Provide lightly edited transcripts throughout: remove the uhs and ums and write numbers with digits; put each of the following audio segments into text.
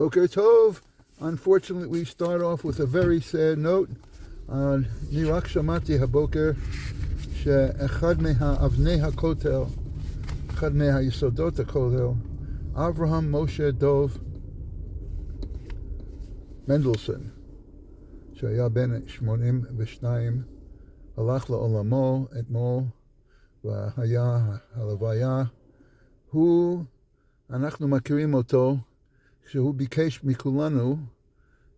Boker Tov. Unfortunately, we start off with a very sad note. אני רק שמעתי הבוקר שאחד מאבני הכותל, אחד מהיסודות הכותל, אברהם משה דוב מנדלסון, שהיה בן 82, הלך לעולמו אתמול, והיה הלוויה. אנחנו מכירים אותו, שהוא ביקש מכולנו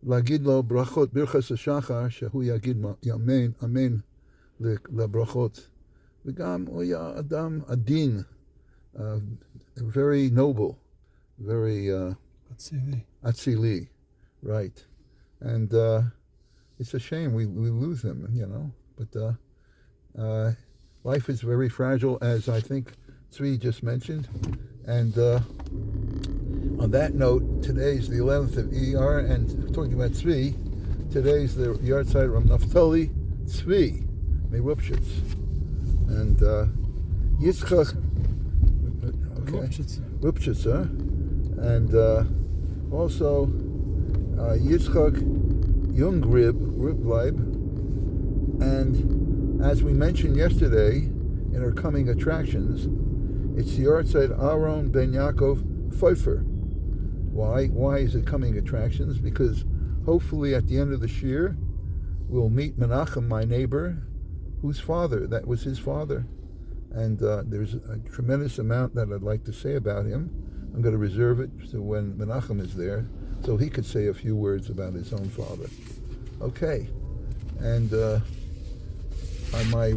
להגיד לו ברכות, ברכת השחר, שהוא יגיד אמן, אמן לברכות. וגם הוא היה אדם עדין, very noble, very atzili, right. And it's a shame we lose him, but life is very fragile, as I think Tzvi just mentioned. And on that note, today's the 11th of ER, and talking about Tzvi, today's the yard side of Naftali Tzvi, Merupshitz. And Yitzchak, Rupshitzer, and also Yitzchak Jungrib, and as we mentioned yesterday in our coming attractions, it's the yard side Aaron Ben Yaakov Pfeiffer. Why is it coming attractions? Because hopefully at the end of this year, we'll meet Menachem, my neighbor, whose father, that was his father. And there's a tremendous amount that I'd like to say about him. I'm going to reserve it so when Menachem is there, so he could say a few words about his own father. Okay. And my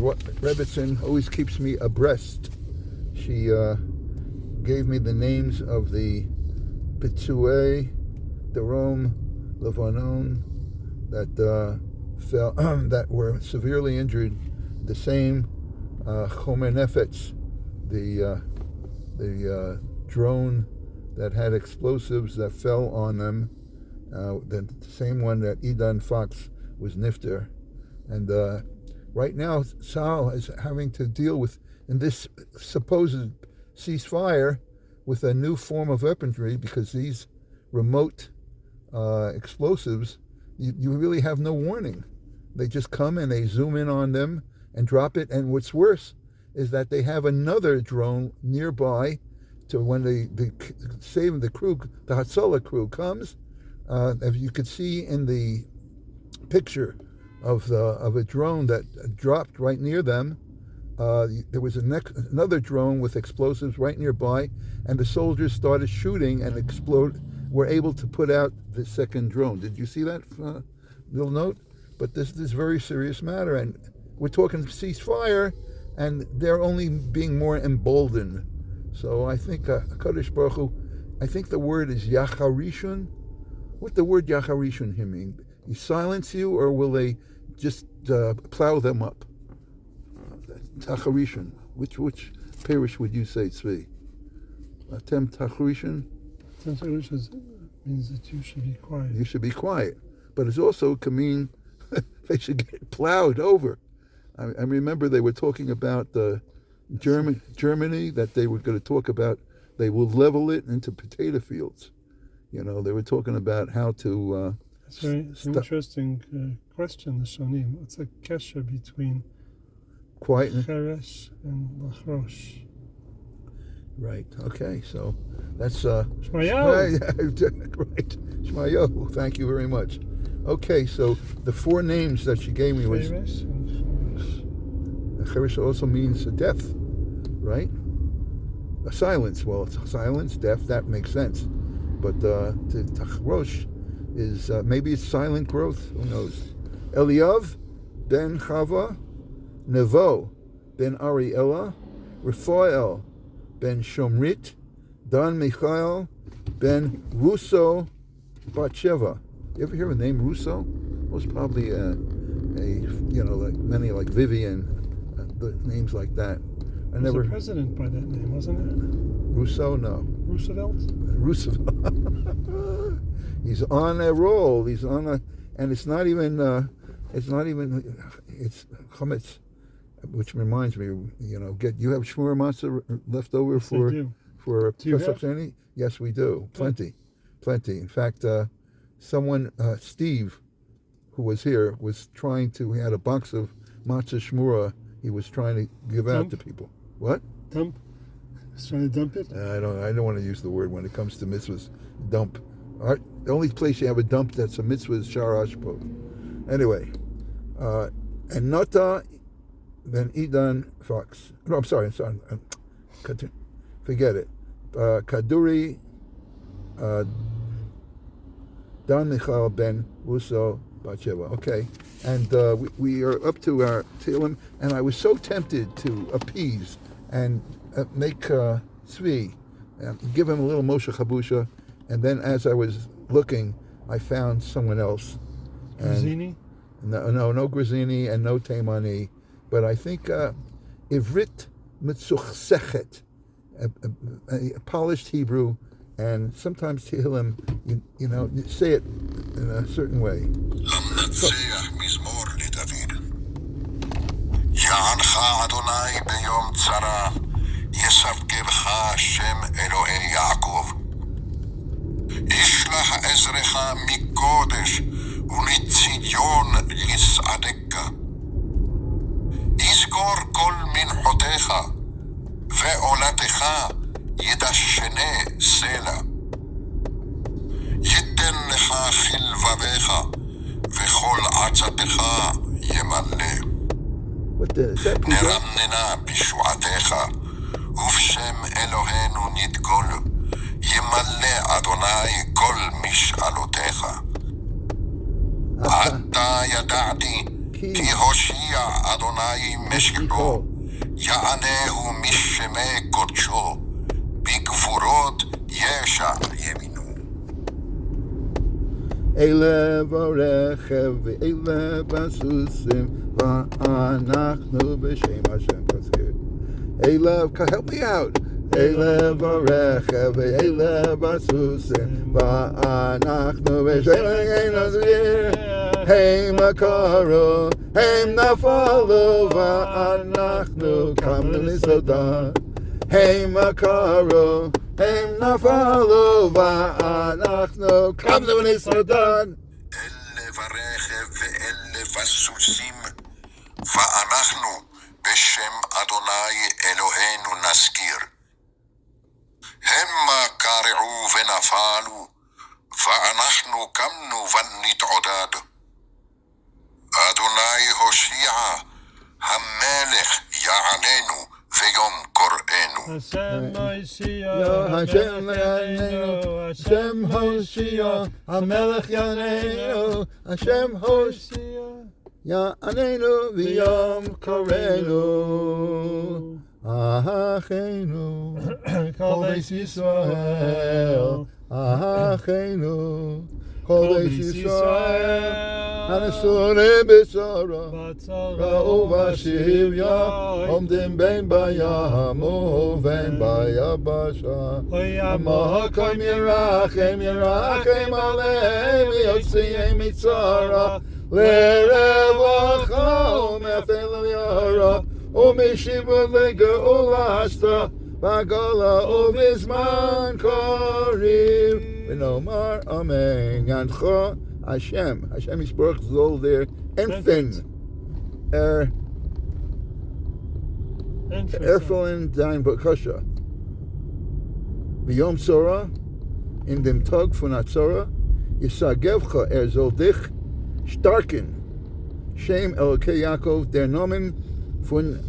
Rebbitzin always keeps me abreast. She gave me the names of the Pitzuei, Darom, Levanon, that fell, that were severely injured. The same Chomer Nefetz, the drone that had explosives that fell on them, the same one that Idan Fox was nifter. And right now, Sal is having to deal with, in this supposed ceasefire, with a new form of weaponry, because these remote explosives, you really have no warning. They just come and they zoom in on them and drop it. And what's worse is that they have another drone nearby to when the saving the crew, the Hatzalah crew comes. As you could see in the picture of a drone that dropped right near them, there was another drone with explosives right nearby, and the soldiers started shooting and were able to put out the second drone. Did you see that little note? But this is a very serious matter, and we're talking ceasefire, and they're only being more emboldened. So I think Kadosh Baruch Hu, I think the word is Yacharishun. What the word Yacharishun mean? You silence you, or will they just plow them up? Tacharishan. Which parish would you say, Tzvi? Tem Tacharishan? Tacharishan means that you should be quiet. You should be quiet. But it also can mean they should get plowed over. I remember they were talking about Germany, that they were going to talk about, they will level it into potato fields. They were talking about how to... It's an interesting question, the Shonim. What's the kesher between quietness Cheresh and Lachrosh? Right. Okay. So that's Shmayo. Right. Shmayo. Thank you very much. Okay. So the four names that she gave me was Cheresh and Cheresh also means death, right? A silence. Well, it's silence, death. That makes sense. But Tachrosh is maybe it's silent growth. Who knows? Eliav ben Chava, Nevo ben Ariela, Raphael ben Shomrit, Dan Michael ben Russo Batsheva. You ever hear the name Russo? It was probably like many, like Vivian, names like that. There was a president by that name, wasn't it? Rousseau, no. Roosevelt? Roosevelt. He's on a roll. He's on a, and it's chametz, which reminds me, you have shmur matzah left over for Pesach Sheni? Yes, we do. Plenty Plenty. In fact, someone, Steve, who was here, was trying to, he had a box of matzah shmura he was trying to give out to people. What? Dump? He's trying to dump it? I don't want to use the word when it comes to mitzvahs. Dump. All right, the only place you have a dump that's a mitzvah is Shar Ashpo. Anyway, and Nota, then Idan Fox. No, I'm sorry. Forget it. Kaduri, Dan Michal Ben Uso Batsheva. Okay, and we are up to our Tehillim, and I was so tempted to appease and make Tzvi, give him a little Moshe Chabusha, and then as I was looking, I found someone else. Grazini? No Grazini and no Taimani, but I think Ivrit Mitzuchsechet, polished Hebrew, and sometimes Tehillim, you know, say it in a certain way. למנצח מזמור לדוד. יענך אדוני ביום צרה, יספקבך שם אלוהי יעקב. ישלח עזרך מקודש, ומציון יסעדך. יזכור כל מנחותיך, ועולתך ידשנה סלע. ייתן לך חלבביך, וכל עצתך ימלא. נרננה בישועתך, ובשם אלוהינו נדגול. ימלא אדוני כל משאלותיך. עתה ידעתי, כי הושיע אדוני משכו, יענהו משמי קודשו, בגבורות ישע ימינו. אלה ברכב ואלה בסוסים, ואנחנו בשם השם תזכיר. אלה, help me out. אלה ברכב ואלה בסוסים, ואנחנו בשם השם תזכיר. הם קרו, הם נפלו, ואנחנו קמנו לסעודה. הם קרו, הם נפלו, ואנחנו קמנו לסעודה. אלה ברכב ואלה בסוסים, ואנחנו בשם אדוני אלוהינו נזכיר. המה קרעו ונפלו, ואנחנו קמנו ונתעודד. אדוני הושיע, המלך יעננו ויום קוראנו. השם יעננו, השם הושיע, המלך יעננו, השם הושיע, יעננו ויום קוראנו. אחינו, כל בית ישראל, אחינו, כל בית ישראל, הנשאונים בצרה, ראו בשביה, עומדים בין בים ובין ביבשה. המקום ירחם, ירחם עליהם, יוציאם מצרה, לרווחה ומאפל לירה, ומשיבות לגאולה עשתה, בגולה ובזמן קריב. ונאמר אמן. יענך השם, השם ישברך זול there, Emphin, Erfüllen dein Bekasha. B'yom Tzora, in dem Tag von Atzora, Yisagevcha soll dich starken. Shem Elokei Yaakov, der Namen von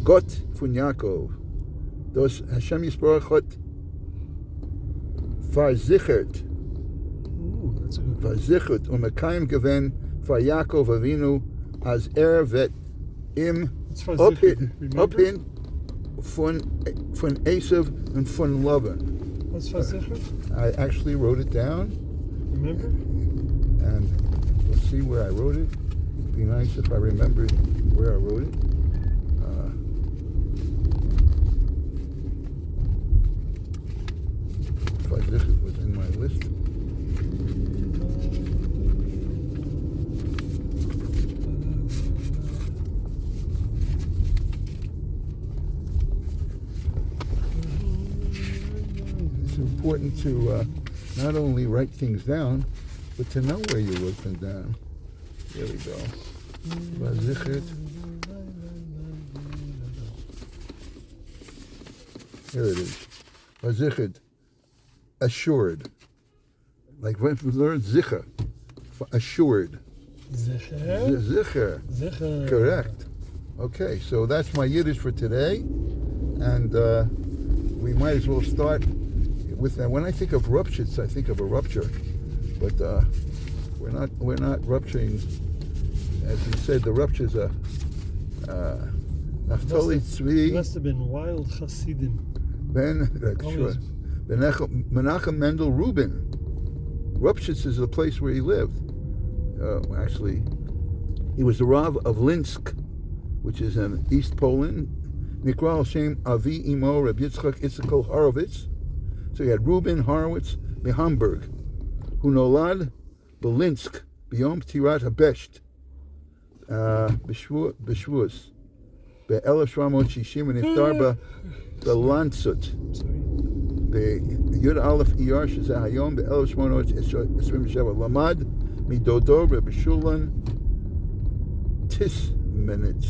Gott von Yaakov. Das Hashem Yisborach hat versichert. Versichert und Mekayim gewen für Yaakov Avinu als wird im abhitten von Esav und von Lavan. What's versichert? I actually wrote it down. Remember? And we'll see where I wrote it. It'd be nice if I remembered where I wrote it. Versichert was in my list. It's important to not only write things down, but to know where you wrote them down. There we go. Vazichet. Here it is. Vazichet. Assured. Like when we learned zicher. Assured. Zecher. Zicher. Zecher. Correct. Okay, so that's my Yiddish for today. And we might as well start with that. When I think of ruptures, I think of a rupture. But we're not rupturing. As you said, the ruptures are Naftali Tzvi. Must have been wild Hasidim. Sure. Menachem Mendel Rubin. Rupchitz is the place where he lived. Actually, he was the Rav of Linsk, which is in East Poland. Nikra al Shem Avi Imo Reb Yitzchak Itzchak Horowitz. So you had Reuben Horowitz Hamburg, who nolad Belinsk Biyom Tirat Habesht B'Shvuos ב-1760 ונפטר בלנסות בי"א אייר שזה היום ב-1827. למד מדודו רבי שולן Tismenitz.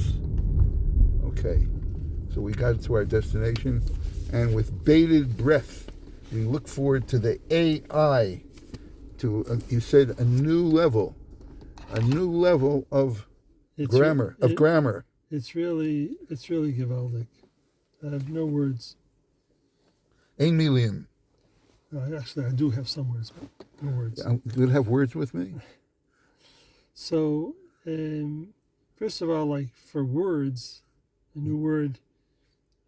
Okay, so we got to our destination, and with bated breath, we look forward to the AI, to you said a new level of grammar. It's really gewaldig. I have no words. Ein million. Actually, I do have some words, but no words. You'll have words with me? So, first of all, like for words, a new word,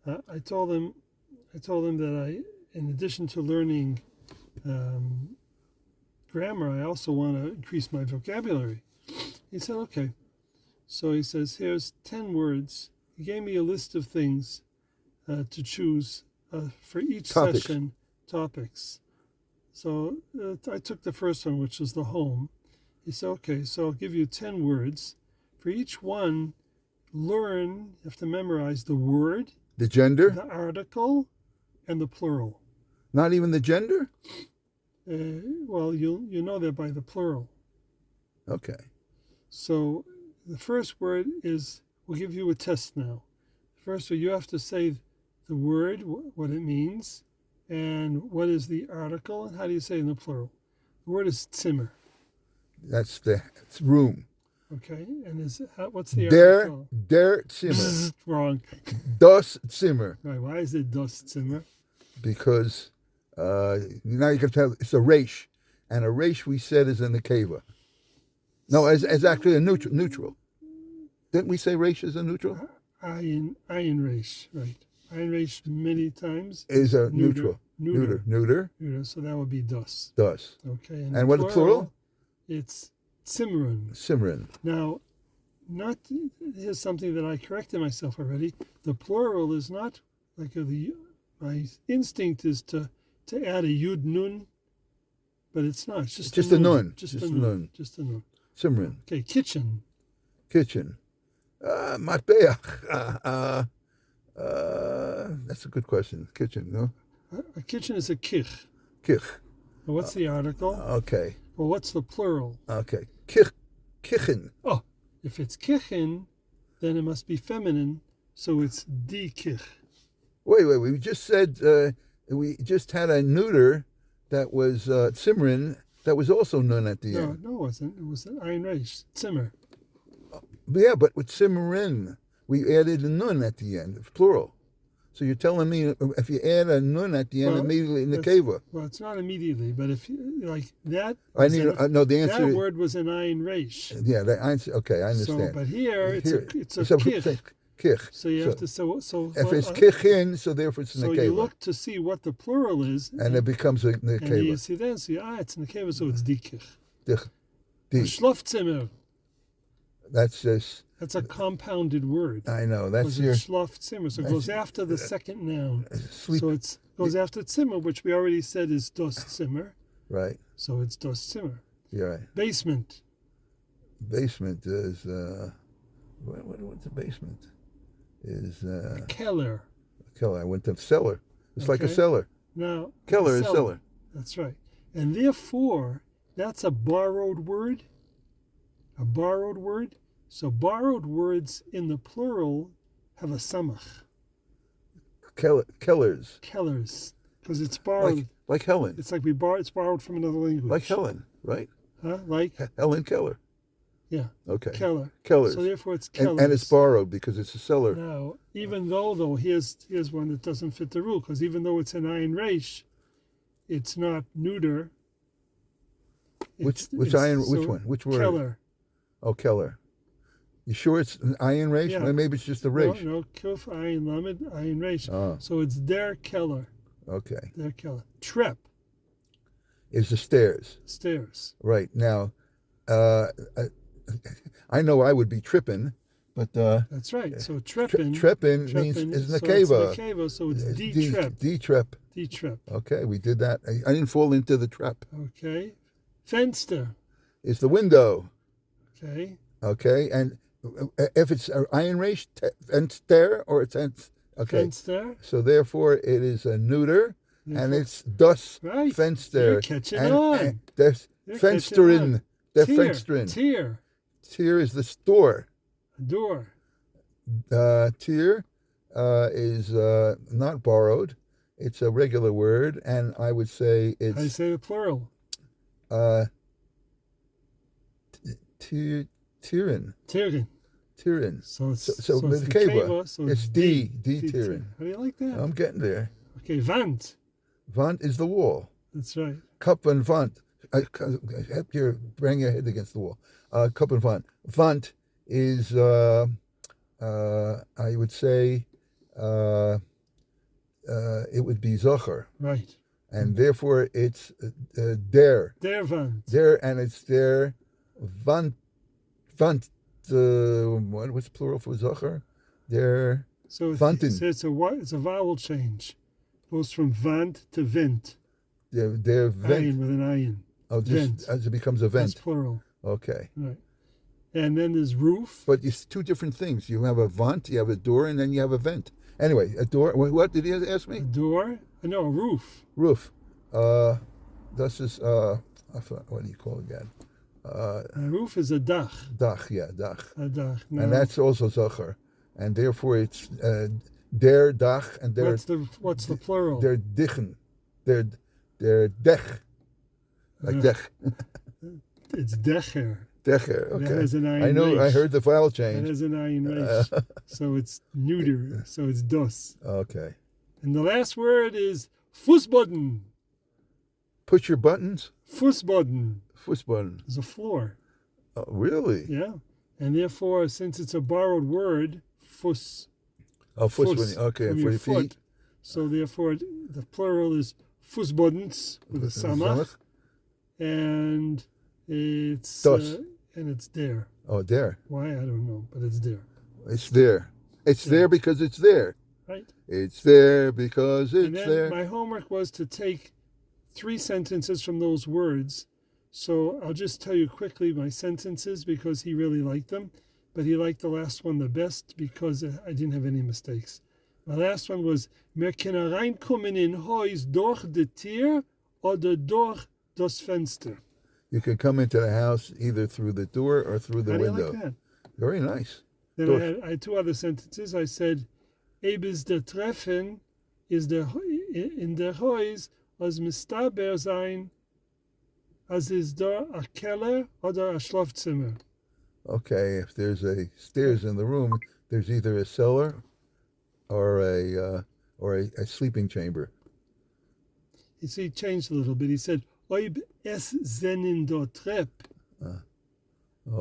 I told them that in addition to learning grammar, I also want to increase my vocabulary. He said, okay. So he says, here's 10 words. He gave me a list of things to choose for each session, topics. So I took the first one, which was the home. He said, okay, so I'll give you 10 words. For each one, you have to memorize the word, the gender, the article, and the plural. Not even the gender? Well, you know that by the plural. Okay. So the first word is, we'll give you a test now. First, you have to say the word, what it means, and what is the article, and how do you say it in the plural. The word is Zimmer. It's room. Okay, and what's the article? Der Zimmer. Wrong. Das Zimmer. Right, why is it Das Zimmer? Because now you can tell it's a resh, and a resh we said is in the keva. No, as actually a neutral. Didn't we say resh is a neutral? Ayin resh, right. Ayin resh many times. Is a neutral. Neuter. So that would be das. Das. Okay. And what is plural? It's Simran. Simran. Now, here's something that I corrected myself already. The plural is not like my instinct is to add a yud nun, but it's not. It's just a nun. Just a nun. Simran. Okay, kitchen. Matbeach. That's a good question. Kitchen, no? A kitchen is a kich. Kich. Well, what's the article? Okay. Well, what's the plural? Okay. Kichen. Oh, if it's kichen, then it must be feminine, so it's die kich. Wait. We just said we just had a neuter that was Simran that was also nun at the end. No, it wasn't. It was an Ayin Resh, Zimmer. Yeah, but with Simran, we added a nun at the end, plural. So you're telling me if you add a nun at the end immediately in the keva? Well, it's not immediately, but if like that. No, the answer. That word was an Ayin Resh. Yeah, okay, I understand. So, but here it's a kich. Kich. So you have to if it's kichin, so therefore it's in the keva. So you look to see what the plural is, and it becomes in the keva. And you see then, it's in the keva, so it's dikich. Schlafzimmer. That's a compounded word. I know. That's your Schlafzimmer. So it goes after the second noun. So it goes after Zimmer, which we already said is das Zimmer. Right. So it's das Zimmer. You're right. Basement. Basement is what's a basement? Is Keller. Keller. I went to cellar. It's like a cellar. Now Keller is cellar. That's right. And therefore, that's a borrowed word. A borrowed word. So borrowed words in the plural have a samach. Kellers. Kellers. Because it's borrowed. Like Helen. It's like it's borrowed from another language. Like Helen, right? Huh? Like? Helen Keller. Yeah. Okay. Kellers. So therefore it's Kellers. And it's borrowed because it's a seller. Now, even though, here's one that doesn't fit the rule, because even though it's an ayin resh, it's not neuter. Which one? Which word? Keller. Oh, Keller. You sure it's an ayin resh? Yeah. Maybe it's just a resh. No, kuf ayin lamed ayin resh. Oh. So it's der Keller. Okay. Der Keller. Trep. Is the stairs. Stairs. Right. Now, I know I would be tripping, but... That's right. So treppin. Treppin means is nekeva. So it's nekeva, so it's D-trep. D-trep. D-trep. Okay, we did that. I didn't fall into the trap. Okay. Fenster. It's the window. Okay. Okay, and if it's ayin resh, fenster, or it's okay. Fenster. So therefore, it is a neuter, and it's dus right. fenster. You're catching on. There's fensterin. The fensterin. Tier. Tier is the store. Door. Tier is not borrowed. It's a regular word, and I would say it's... I say the plural. Tirin. Tirin. So it's the keva. So it's D tirin. How do you like that? I'm getting there. Okay, Vant. Vant is the wall. That's right. Cup and Vant. Help you bang your head against the wall. Cup and Vant. Vant is, I would say, it would be Zocher. Right. And therefore it's der. Der Vant. Der, and it's der Vant. What's plural for Zocher? Der Vanten. So it's a vowel change. Goes from Vant to Vent. Der Vent. Ayin with an ayin. Oh, just as it becomes a vent. That's plural. Okay. Right. And then there's roof. But it's two different things. You have a vent, you have a door, and then you have a vent. Anyway, a door. What did he ask me? A door? No, a roof. Roof. This is, what do you call it again? A roof is a dach. Dach, yeah, dach. A dach. No. And that's also Zocher. And therefore it's der dach and der... What's the plural? Der dichen. Der dech. Like dech. It's decher. Decher, okay. That has an ayin I know, I resh. heard the vowel change. That has an ayin resh. So it's neuter. So it's dos. Okay. And the last word is Fußboden. Push your buttons? Fußboden. Fußboden. Is a floor. Oh, really? Yeah. And therefore, since it's a borrowed word, fuss. Oh, Fußboden. Okay, from for your your foot. feet. So therefore, the plural is Fußbodens with a samach. And it's Das. And it's there. Oh, there. Why? I don't know, but it's there. It's there. It's there because it's there. Right. It's there because it's and then there. my homework was to take 3 sentences from those words. So I'll just tell you quickly my sentences because he really liked them. But he liked the last one the best because I didn't have any mistakes. My last one was, "Mer kunnen reinkommen in huis durch de tier oder durch das Fenster." You can come into the house either through the door or through the How do you window. like that? Very nice. Then I had 2 other sentences. I said, "Ebes de treffen is in der huis als mistaber sein, als is da a keller oder a Schlafzimmer." Okay, if there's a stairs in the room, there's either a cellar or a sleeping chamber. You see, he changed a little bit. He said, "Oib es in do trep."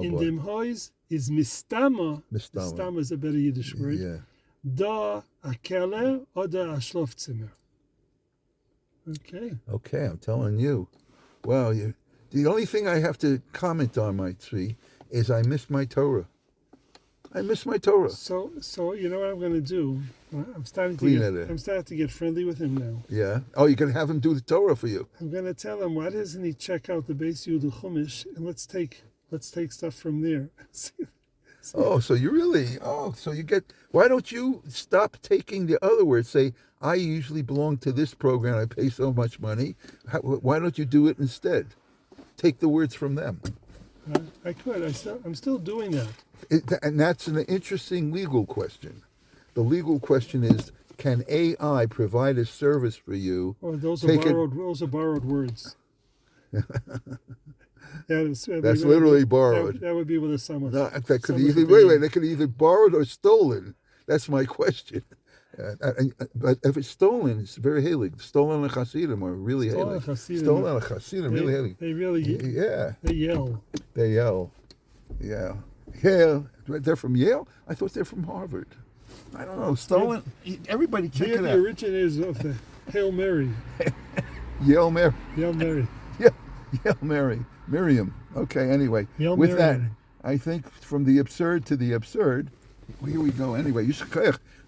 In dem Haus is mistama. Mistama is a better Yiddish word. Yeah. Da a keller oder a Schlafzimmer. Okay. Okay, I'm telling you. Well, the only thing I have to comment on, my tree, is I missed my Torah. I missed my Torah. So you know what I'm going to do? I'm starting to get friendly with him now. Yeah. Oh, you're going to have him do the Torah for you. I'm going to tell him, why doesn't he check out the Beis Yehuda Chumash and let's take stuff from there. Oh, so you really, so you get, why don't you stop taking the other words? Say, I usually belong to this program, I pay so much money. Why don't you do it instead? Take the words from them. I could. I'm still doing that. And that's an interesting legal question. The legal question is, can AI provide a service for you? Or those are borrowed words. That's literally borrowed. That would be with a summer. No, that could either they could either borrowed or stolen. That's my question. But if it's stolen, it's very hailing. Stolen Chassidim are really hailing. Stolen Chassidim really hailing. They really They yell. They yell. Yeah. Yale. They're from Yale? I thought they're from Harvard. I don't know. Stolen. Everybody check it out. They're the originators of the Hail Mary. Yale Mary. Yale Mary. Yeah. Yale Mary. Miriam. Okay, anyway. Yale with Mary. that, I think from the absurd to the absurd, here we go. Anyway,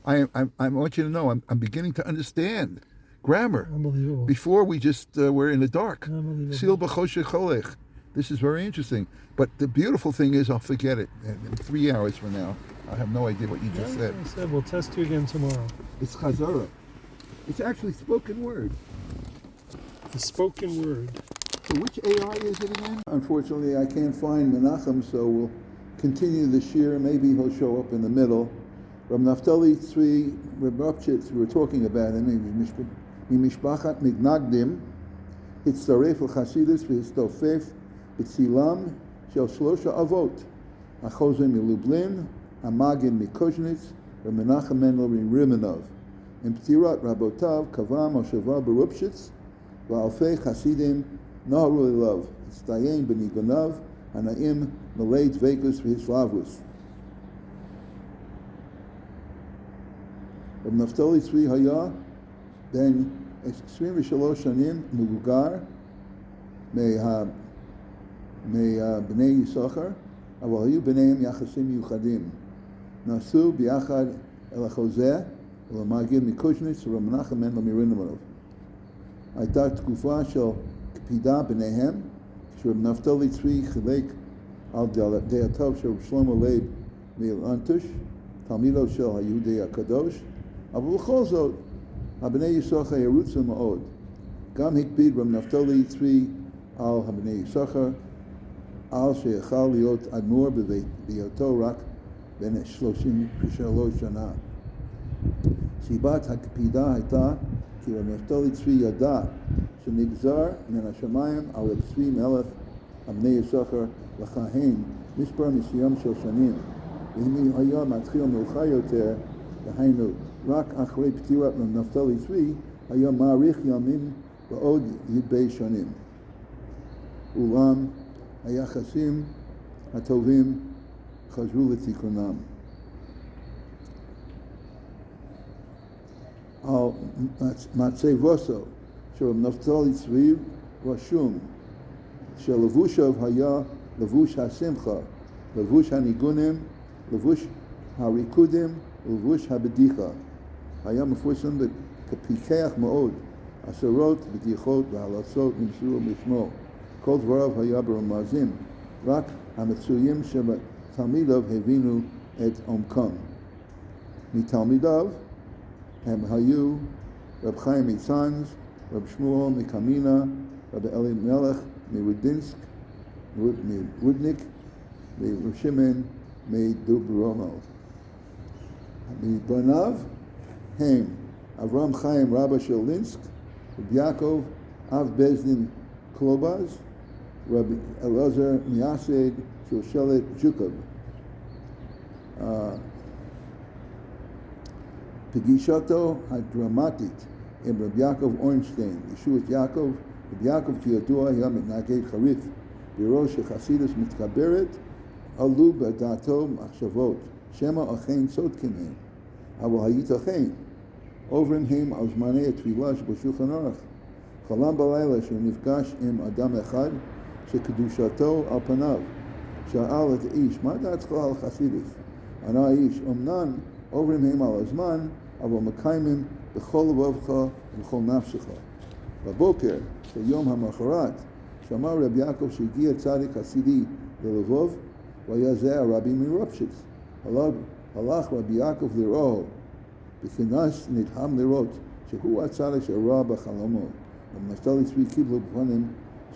I want you to know I'm beginning to understand grammar. Unbelievable. Before we just were in the dark. Unbelievable. Sil b'choshech cholech. This is very interesting. But the beautiful thing is, I'll forget it. In 3 hours from now, I have no idea what you just said. I said we'll test you again tomorrow. It's chazara. It's actually spoken word. The spoken word. So which AI is it again? Unfortunately, I can't find Menachem, so we'll continue this year. Maybe he'll show up in the middle. Rab Naftali Tzvi Rebropchitz, we were talking about him, Mimishpachat Mignagdim, Hitzaref al-Chasidus v'histofef, B'tzilam shel Shlosha Avot, Achozim miLublin, Hamagin miKoznitz, Rab Menachem Mendel Rimanov. In Ptirat Rabotav, Kavam Mosheva Berupchitz, V'alfei Chasidim, Naharu Love, Tzdayen B'nigonav, Hanaim Malay Dvekus v'hislavus. Rab Naftali Tzvi Haya, ben 23 שנים מבוגר מבני יששכר, אבל היו ביניהם יחסים מיוחדים. נסעו ביחד אל החוזה, אל המגיד מקוז'ניץ ורב מנחם מנדל מרימנוב. הייתה תקופה של קפידה ביניהם, כשרב נפתלי צבי חילק על דעתיו של רב שלמה לייב מאלנטוש, תלמידו של היהודי הקדוש, אבל בכל זאת, הבני יששכר ירוצו מאוד. גם הקפיד רב נפתלי צבי על הבני יששכר, על שיכל להיות אדמו"ר בהיותו רק בן 33 שנה. סיבת הקפידה הייתה כי רב נפתלי צבי ידע שנגזר מן השמיים על רב צבי מלך הבני יששכר לכהן מספר מסוים של שנים, ואם היה מתחיל מאוחר יותר, דהיינו רק אחרי פטירת רב נפתלי צבי, היה מאריך ימים ועוד י"ב שנים. אולם היחסים הטובים חזרו לתיקונם. על מצבתו של רב נפתלי צבי רשום שלבושיו היה לבוש השמחה, לבוש הניגונים, לבוש הריקודים ולבוש הבדיחה. היה מפורסם כפיקח מאוד, עשרות בדיחות והלצות נמסרו בשמו. כל דבריו היה ברמזים, רק המצויים שבתלמידיו הבינו את עומקם. מתלמידיו הם היו רב חיים מצאנז, רב שמואל מקמינה, רב אלימלך מרודינסק, מרודניק, ורב שמעון מדוברומו. מבניו הם אברהם חיים רבא של לינסק, רב יעקב אב בזדין קלובז, רב אלעזר מייסד של שלט ז'וקוב. פגישתו הדרמטית עם רב יעקב אורנשטיין, ישועת יעקב, רב יעקב כידוע היה מתנגד חריף, בראש שחסידות מתגברת, עלו בדעתו מחשבות, שמא אכן צודקים הם, אבל הייתכן, עוברים הם על זמני התפילה שבשולחן ערוך. חלם בלילה שהוא נפגש עם אדם אחד שקדושתו על פניו. שאל את האיש, מה דעתך על חסידות? ענה האיש, אמנם עוברים הם על הזמן, אבל מקיימים בכל לבבך ובכל נפשך. בבוקר של יום המחרת, שמע רב יעקב שהגיע צדיק חסידי ללבוב, Vayazeh Rabbi Mirupshitz. Halach Rabbi Yaakov Liroho. B'chinas nidham lirot. Shehu atzadek shara b'chalomo. Naftali tzvi kiblu b'panim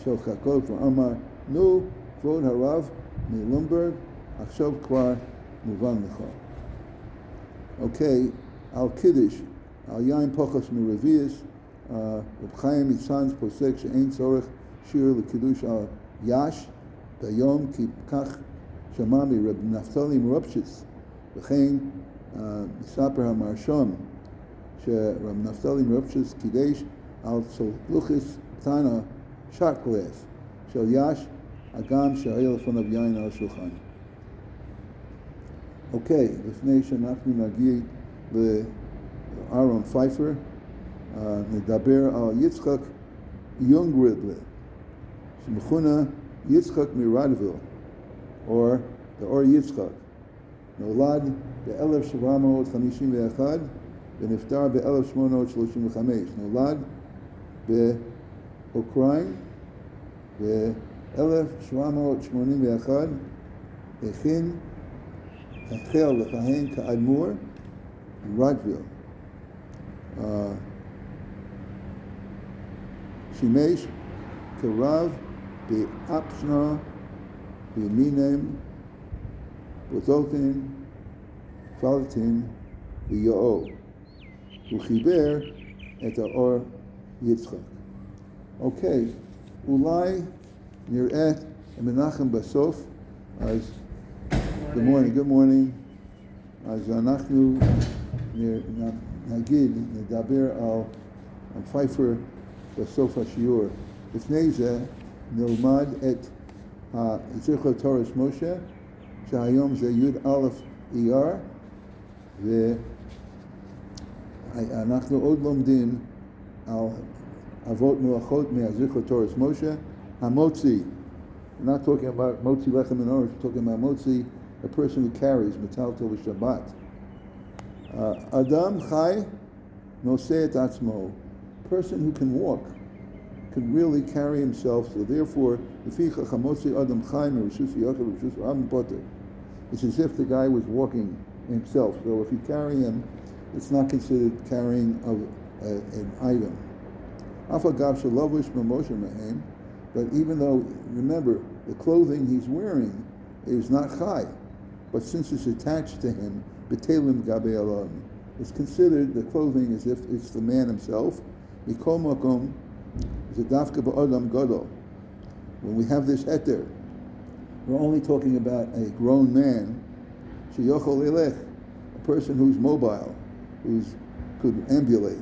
shel chakol v'amar nu kvod harav milumberg achshav kvar muvan lecha. Okay, al kiddush al yain pochas miravias. Reb Chaim Yitzhan's posek she'ein tzorech shir lekiddush al yash bayom ki kach shamami Reb Naftali Mirupshitz v'chein misaper hamarshon she'Reb Naftali Mirupshitz kidesh al tzoluchis tana shot glass shel yash agam she'ayel lefonav yain al shulchan. Okay, לפני שאנחנו נגיע לאהרון פייפר, נדבר על יצחק יונגרדלה, שמכונה יצחק מרדוויל, או אור יצחק. נולד ב-1751 ונפטר ב-1835. נולד באוקראין ב-1781, החל לכהן כאדמו"ר ברדוויל. שימש כרב באפשנה, בימינם, בוטולטין, פלטין ויאו. הוא חיבר את האור יצחק. אוקיי, אולי נראה מנחם בסוף, אז good morning. אז אנחנו נגיד, נדבר על פייפר בסוף השיעור. לפני זה נלמד את זכר תורס משה, שהיום זה י"א אייר, ואנחנו עוד לומדים על אבות מלאכות מהזכר תורס משה. המוציא, we're not talking about motzi lechem and orange, we're talking about motzi, a person who carries metal tov Shabbat. Adam chai noseh et atzmo, person who can walk, can really carry himself. So therefore, it's as if the guy was walking himself. So if you carry him, it's not considered carrying of an item. But even though, remember, the clothing he's wearing is not chai, but since it's attached to him, betelim gabe alam, it's considered the clothing as if it's the man himself. Mikol makom is a dafka ba'adam gadol. When we have this heter, we're only talking about a grown man, sheyochol elech, a person who's mobile, who could ambulate.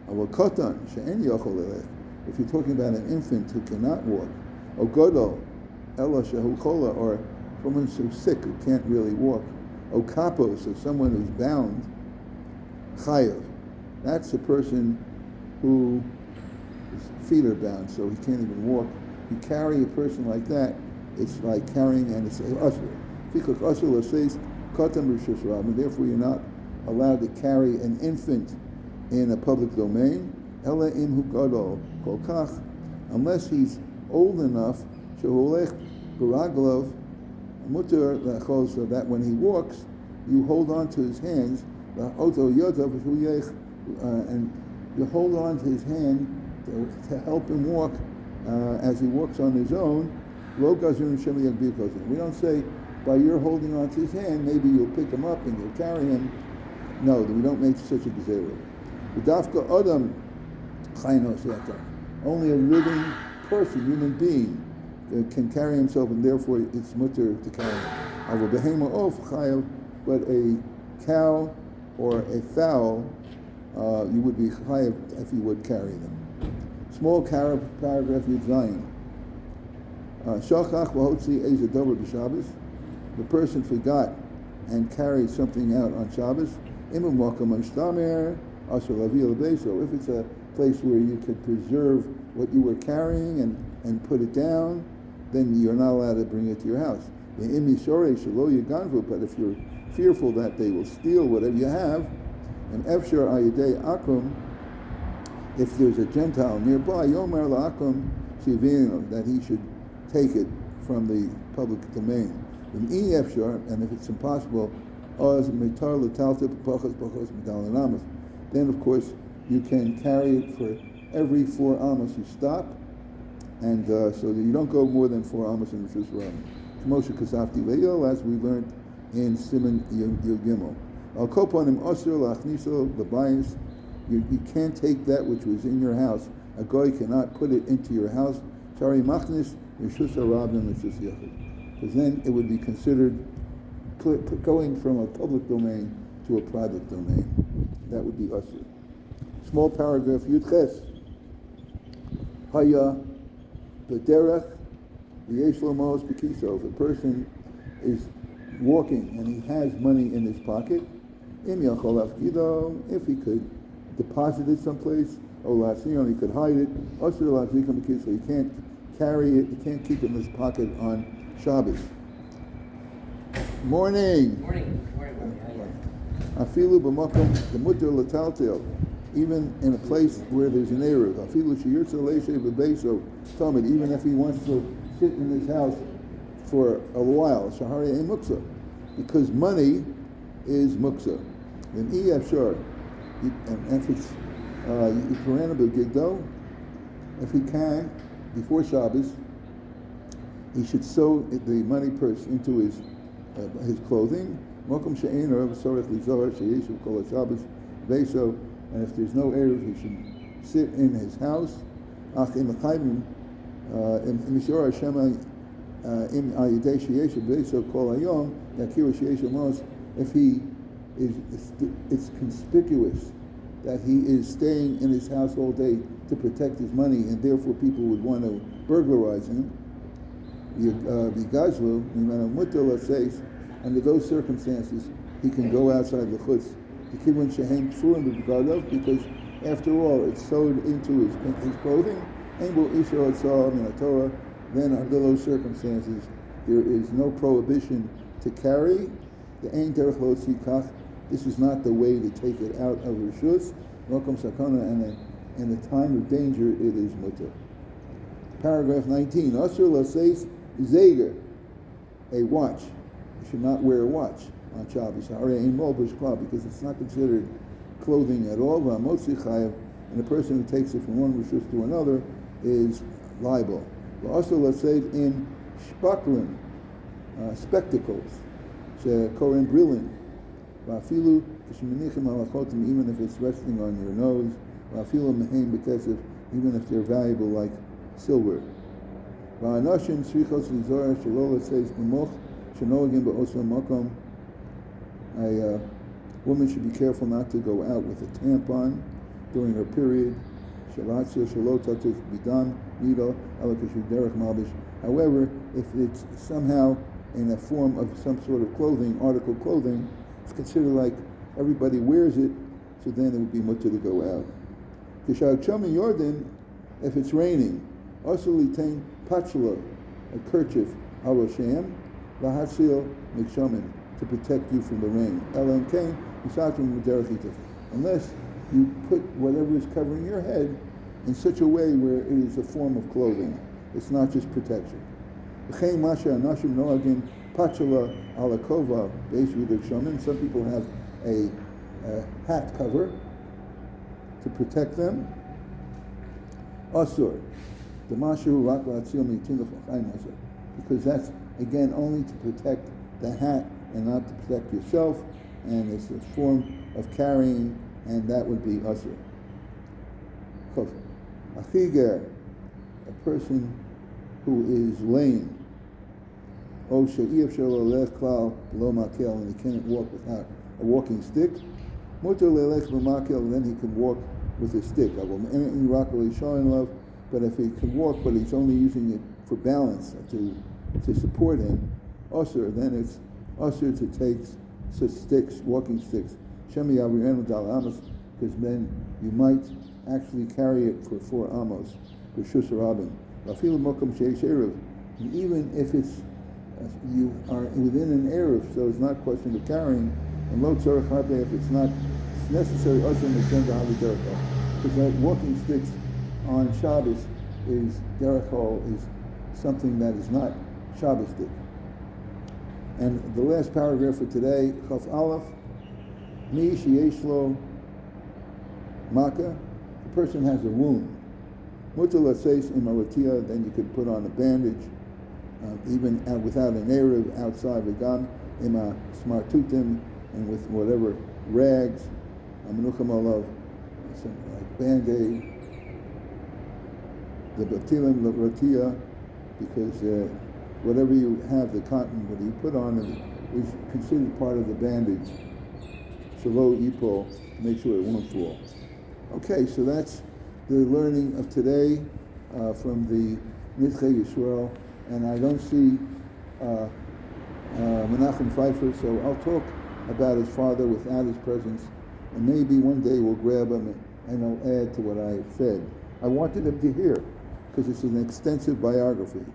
Avol katan she'en yochol elech. If you're talking about an infant who cannot walk, or godol, ela shehu chola, or someone who's sick who can't really walk, or kapos, or someone who's bound, chayav. That's a person who his feet are bound, so he can't even walk. You carry a person like that, it's like carrying, and it's usher. Fikuk usher says katan rishus rab, and therefore you're not allowed to carry an infant in a public domain. Ela imhu gadol kol kach, unless he's old enough, sheholech baraglov mutter lechol, so that when he walks, you hold on to his hands, oto yodav and you hold on to his hand to help him walk as he walks on his own. Lo gazun shem yagbir kozin. We don't say by your holding on to his hand, maybe you'll pick him up and you'll carry him. No, we don't make such a gezerah. Dafka adam. Only a living person, human being, can carry himself, and therefore it's mutter to carry him. But a cow or a fowl, you would be chayav if you would carry them. Small paragraph Yud Zayin. Shachach v'hotzi eza dover b'Shabbos. The person forgot and carried something out on Shabbos. Imam wakam shtamer asher lavi l'beso. If it's a place where you could preserve what you were carrying and put it down, then you're not allowed to bring it to your house. But if you're fearful that they will steal whatever you have, and efshar ayidei akum, if there's a Gentile nearby, yomer la'akum shivinu, that he should take it from the public domain. And if it's impossible, then of course you can carry it for every 4 amos you stop, and so that you don't go more than 4 amos in Rishus Rabin. Moshe Kasafti Leil, as we learned in Siman Yud Gimel. Al Koponim Osir Lachniso Labayis. You can't take that which was in your house. A goy cannot put it into your house. Shari Machnis Rishus Rabin Rishus Yachid. Because then it would be considered going from a public domain to a private domain. That would be Osir. Small paragraph Yudches. Haya B'derech. If a person is walking and he has money in his pocket, if he could deposit it someplace, he could hide it, so he can't carry it, he can't keep it in his pocket on Shabbos. Morning. Morning. Afilu b'makom demuter l'taltel, even in a place where there's an eruv. Afilu sheyirtza leishay b'beiso tamid, even if he wants to sit in his house for a while, shahari ein muksa, because money is muksa. Then efshar, and if it's if he can, before Shabbos, he should sew the money purse into his clothing. Mokum she'ein or sorech lizor sheyeshu kol Shabbos veiso, and if there's no eruv, he should sit in his house. Ach im chayim mishor Hashem im ayidei sheyeshu veiso kol hayom yakiru sheyeshu mos. If he is, it's conspicuous that he is staying in his house all day to protect his money, and therefore people would want to burglarize him. Under those circumstances, he can go outside the chutz. Because after all, it's sewed into his clothing. Then under those circumstances, there is no prohibition to carry. This is not the way to take it out of Rishus. And in the time of danger, it is mutter. Paragraph 19. Asur laseis zeger, a watch. You should not wear a watch on Shabbos. Because it's not considered clothing at all. And the person who takes it from one Rishus to another is liable. Also, let's say in shpaklim, spectacles, koren brilin, vafilu kishmenichim alachotim, even if it's resting on your nose, vafilu mehem bekesef, even if they're valuable like silver. Va'anashim srichos lizor shelo says b'moch shenogim ba'osam makom. A woman should be careful not to go out with a tampon during her period. However, if it's somehow in a form of some sort of clothing, article clothing, it's considered like everybody wears it, so then it would be mutter to go out. If it's raining, also litain pachla, a kerchief, alosham, lahasil mikshamin, to protect you from the rain. Unless you put whatever is covering your head in such a way where it is a form of clothing. It's not just protection. Some people have a hat cover to protect them. Asur, because that's again only to protect the hat and not to protect yourself, and it's a form of carrying, and that would be asur. Achiger, a person who is lame, and he can't walk without a walking stick, then he can walk with a stick. But if he can walk, but he's only using it for balance to support him, then it's usher to take such sticks, walking sticks, because then you might actually carry it for 4 amos, Rishus Rabin. Even if it's you are within an eruv, so it's not a question of carrying, and lo tzarech harbe, if it's not necessary, because that walking sticks on Shabbos is derech is something that is not Shabbos stick. And the last paragraph for today, Chaf Aleph, Mi sheyesh lo maka, the person has a wound. Mutar laseis imalatia, then you could put on a bandage, even without an Erev, outside V'gam ima smartutim, and with whatever rags, Amenucham olav, something like Band-Aid, the batilim ratia, because whatever you have, the cotton that you put on it is considered part of the bandage. Shalo Ipo, make sure it won't fall. Okay, so that's the learning of today from the Nidchei Yisrael, and I don't see Menachem Pfeiffer, so I'll talk about his father without his presence, and maybe one day we'll grab him and I'll add to what I said. I wanted him to hear, because it's an extensive biography.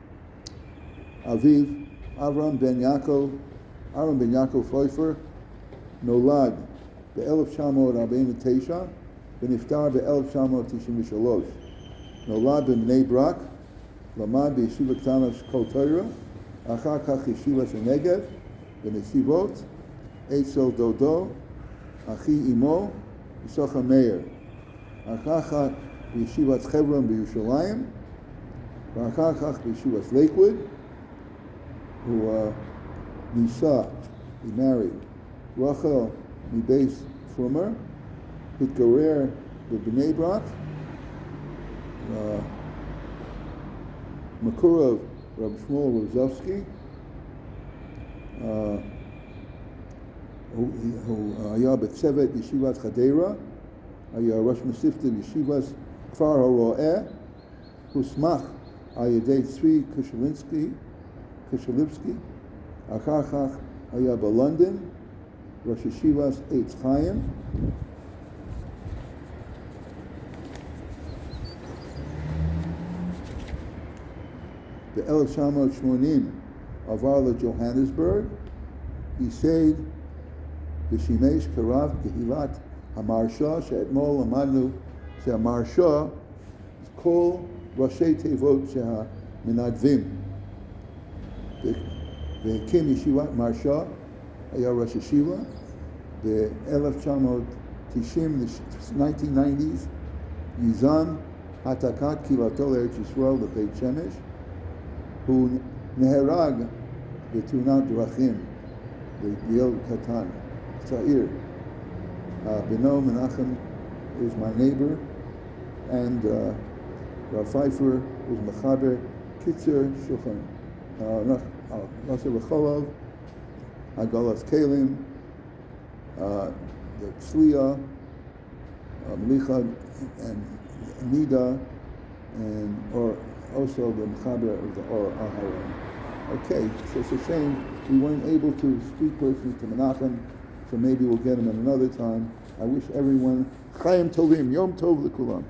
Aviv, Avram ben Yaakov Pfeiffer, נולד ב-1949 ונפטר ב-1993. נולד בבני ברק, למד בישיבה קטנה כל תורה, אחר כך ישיבת הנגב בנתיבות, אצל דודו, אחי אמו, יששכר מאיר. אחר כך בישיבת חברון בירושלים, ואחר כך בישיבת לייקווד. who Nisa, he married Rachel Mibes Frumer, Hitgarer B'Bnei Brak, Makurov Rab Shmuel Rozovsky, who היה בצוות ישיבת חדרה, היה ראש מספתת ישיבת כפר הרועה, הוסמך על ידי צבי קשליבסקי, אחר כך היה בלונדון, ראש ישיבת עץ חיים, ב-1980 עבר לג'והנסבורג, ייסד ושימש כרב קהילת המרשה, שאתמול למדנו שהמרשה כל ראשי תיבות שהמנדבים. והקים ישיבת מרשה, היה ראש ישיבה, ב-1990, 1990s, יזם העתקת קהילתו לארץ ישראל לבית שמש. הוא נהרג בתאונת דרכים בגיל קטן, צעיר. Beno Menachem is my neighbor, and Rav Pfeiffer was Mechaber Kitzer Shulchan Nasser V'Cholov, Agalas Kalim, the Tzliya, Melicha, and Nida, and or also the Mechaber of the Or Aharon. Okay, so it's a shame we weren't able to speak personally to Menachem, so maybe we'll get him at another time. I wish everyone Chaim Tovim, Yom Tov L'Kulam.